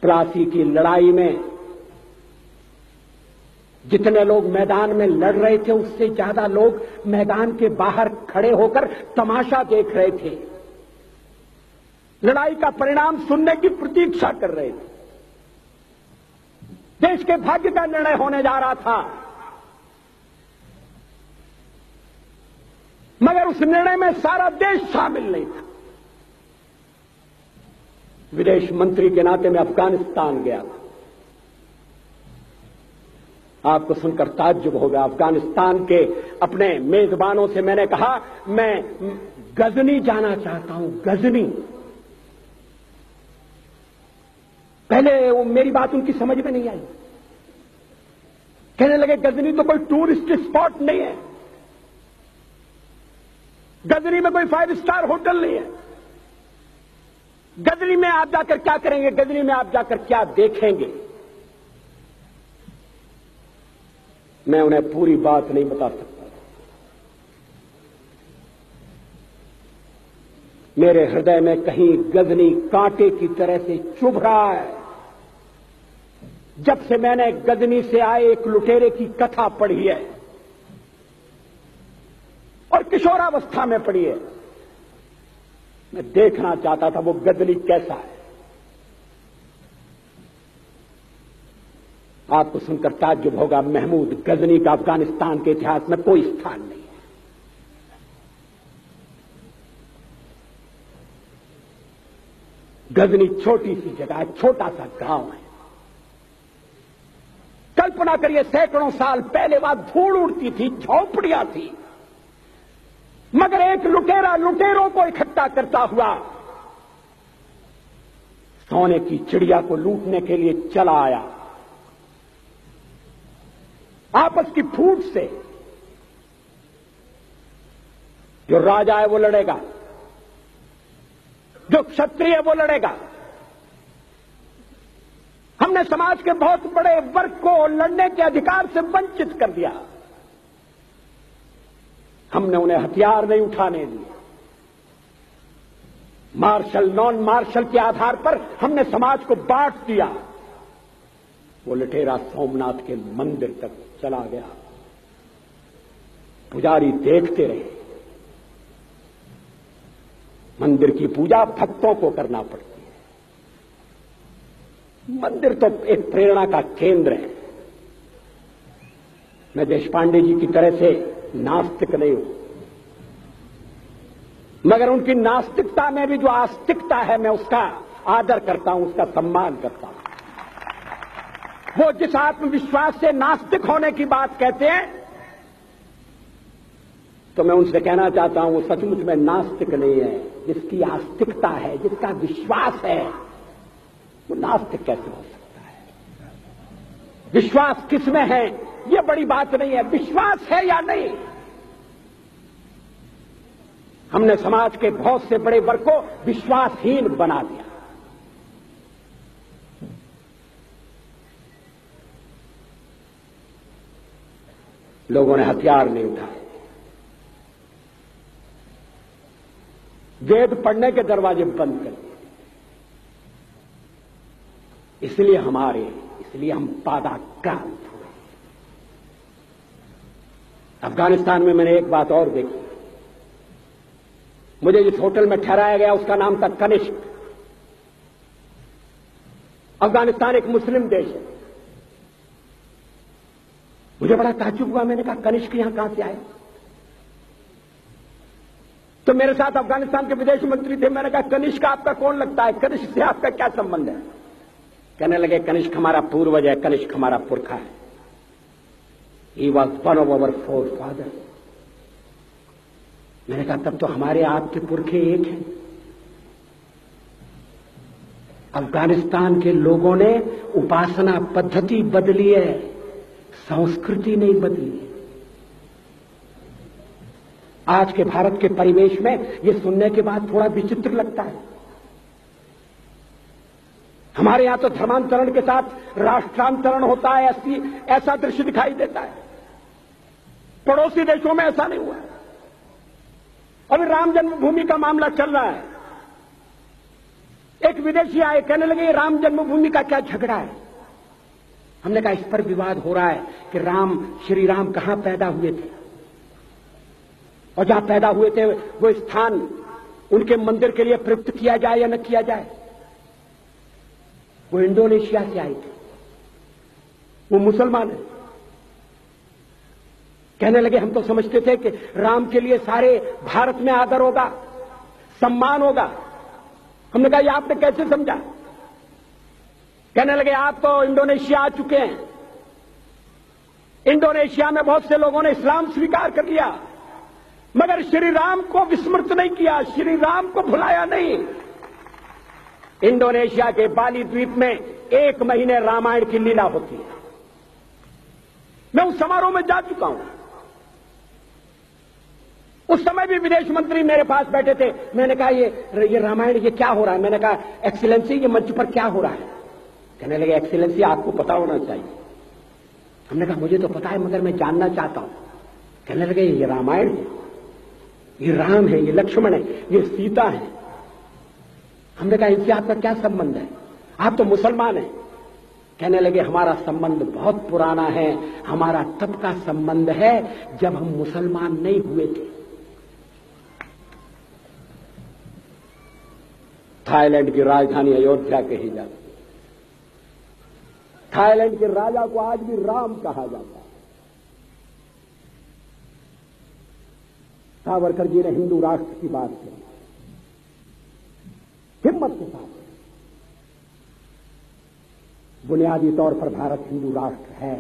प्लासी की लड़ाई में जितने लोग मैदान में लड़ रहे थे उससे ज्यादा लोग मैदान के बाहर खड़े होकर तमाशा देख रहे थे, लड़ाई का परिणाम सुनने की प्रतीक्षा कर रहे थे। देश के भाग्य का निर्णय होने जा रहा था, मगर उस निर्णय में सारा देश शामिल नहीं था। विदेश मंत्री के नाते मैं अफगानिस्तान गया था। आपको सुनकर ताज्जुब होगा, अफगानिस्तान के अपने मेजबानों से मैंने कहा मैं गजनी जाना चाहता हूं, गजनी। पहले वो मेरी बात उनकी समझ में नहीं आई। कहने लगे गजनी तो कोई टूरिस्ट स्पॉट नहीं है, गजनी में कोई 5 स्टार होटल नहीं है, गजनी में आप जाकर क्या करेंगे, गजनी में आप जाकर क्या देखेंगे। मैं उन्हें पूरी बात नहीं बता सकता। मेरे हृदय में कहीं गजनी कांटे की तरह से चुभ रहा है। जब से मैंने गजनी से आए एक लुटेरे की कथा पढ़ी है और किशोरावस्था में पढ़ी है, मैं देखना चाहता था वो गजनी कैसा है। आपको सुनकर ताज्जुब होगा, महमूद गजनी का अफगानिस्तान के इतिहास में कोई स्थान नहीं है। गजनी छोटी सी जगह है, छोटा सा गांव है। कल्पना करिए, सैकड़ों साल पहले वहां धूल उड़ती थी, झोंपड़ियां थी, मगर एक लुटेरा लुटेरों को इकट्ठा करता हुआ सोने की चिड़िया को लूटने के लिए चला आया। आपस की फूट से जो राजा है वो लड़ेगा, जो क्षत्रिय है वो लड़ेगा। हमने समाज के बहुत बड़े वर्ग को लड़ने के अधिकार से वंचित कर दिया। हमने उन्हें हथियार नहीं उठाने दिए। मार्शल नॉन मार्शल के आधार पर हमने समाज को बांट दिया। वो लुटेरा सोमनाथ के मंदिर तक चला गया। पुजारी देखते रहे। मंदिर की पूजा भक्तों को करना पड़ती है। मंदिर तो एक प्रेरणा का केंद्र है। मैं देशपांडे जी की तरह से नास्तिक नहीं हूं, मगर उनकी नास्तिकता में भी जो आस्तिकता है मैं उसका आदर करता हूं, उसका सम्मान करता हूं। वो जिस आत्मविश्वास से नास्तिक होने की बात कहते हैं, तो मैं उनसे कहना चाहता हूं वो सचमुच में नास्तिक नहीं है। जिसकी आस्तिकता है, जिसका विश्वास है, वो नास्तिक कैसे हो सकता है? विश्वास किसमें है ये बड़ी बात नहीं है, विश्वास है या नहीं। हमने समाज के बहुत से बड़े वर्ग को विश्वासहीन बना दिया। लोगों ने हथियार नहीं उठाए, वेद पढ़ने के दरवाजे बंद कर दिए। इसलिए हम पादाक्रांत हुए। अफगानिस्तान में मैंने एक बात और देखी। मुझे जिस होटल में ठहराया गया उसका नाम था कनिष्क। अफगानिस्तान एक मुस्लिम देश है। मुझे बड़ा ताज्जुब हुआ। मैंने कहा कनिष्क यहां कहां से आए? तो मेरे साथ अफगानिस्तान के विदेश मंत्री थे। मैंने कहा कनिष्क आपका कौन लगता है? कनिष्क से आपका क्या संबंध है? कहने लगे कनिष्क हमारा पूर्वज है, कनिष्क हमारा पुरखा है। He was one of our forefathers. मैंने कहा तब तो हमारे आपके पुरखे एक हैं। अफगानिस्तान के लोगों ने उपासना पद्धति बदली है, संस्कृति नहीं बदली। आज के भारत के परिवेश में यह सुनने के बाद थोड़ा विचित्र लगता है। हमारे यहां तो धर्मांतरण के साथ राष्ट्रांतरण होता है, ऐसा दृश्य दिखाई देता है। पड़ोसी देशों में ऐसा नहीं हुआ है। अभी राम जन्मभूमि का मामला चल रहा है। एक विदेशी आए, कहने लगे ये राम जन्मभूमि का क्या झगड़ा है। हमने कहा इस पर विवाद हो रहा है कि श्री राम कहां पैदा हुए थे, और जहां पैदा हुए थे वो स्थान उनके मंदिर के लिए प्रयुक्त किया जाए या न किया जाए। वो इंडोनेशिया से आए थे, वो मुसलमान है। कहने लगे हम तो समझते थे कि राम के लिए सारे भारत में आदर होगा, सम्मान होगा। हमने कहा ये आपने कैसे समझा। कहने लगे आप तो इंडोनेशिया आ चुके हैं, इंडोनेशिया में बहुत से लोगों ने इस्लाम स्वीकार कर लिया, मगर श्री राम को विस्मृत नहीं किया, श्री राम को भुलाया नहीं। इंडोनेशिया के बाली द्वीप में 1 महीने रामायण की लीला होती है। मैं उस समारोह में जा चुका हूं। उस समय भी विदेश मंत्री मेरे पास बैठे थे। मैंने कहा ये रामायण ये क्या हो रहा है। मैंने कहा एक्सीलेंसी ये मंच पर क्या हो रहा है। कहने लगे एक्सीलेंसी आपको पता होना चाहिए। हमने कहा मुझे तो पता है मगर मैं जानना चाहता हूं। कहने लगे ये रामायण है, ये राम है, ये लक्ष्मण है, ये सीता है। हमने कहा इनसे आपका क्या संबंध है, आप तो मुसलमान हैं। कहने लगे हमारा संबंध बहुत पुराना है, हमारा तब का संबंध है जब हम मुसलमान नहीं हुए थे। थाईलैंड की राजधानी अयोध्या कही जाती है। थाईलैंड के राजा को आज भी राम कहा जाता है। सावरकर जी ने हिंदू राष्ट्र की बात की, हिम्मत के साथ। बुनियादी तौर पर भारत हिंदू राष्ट्र है।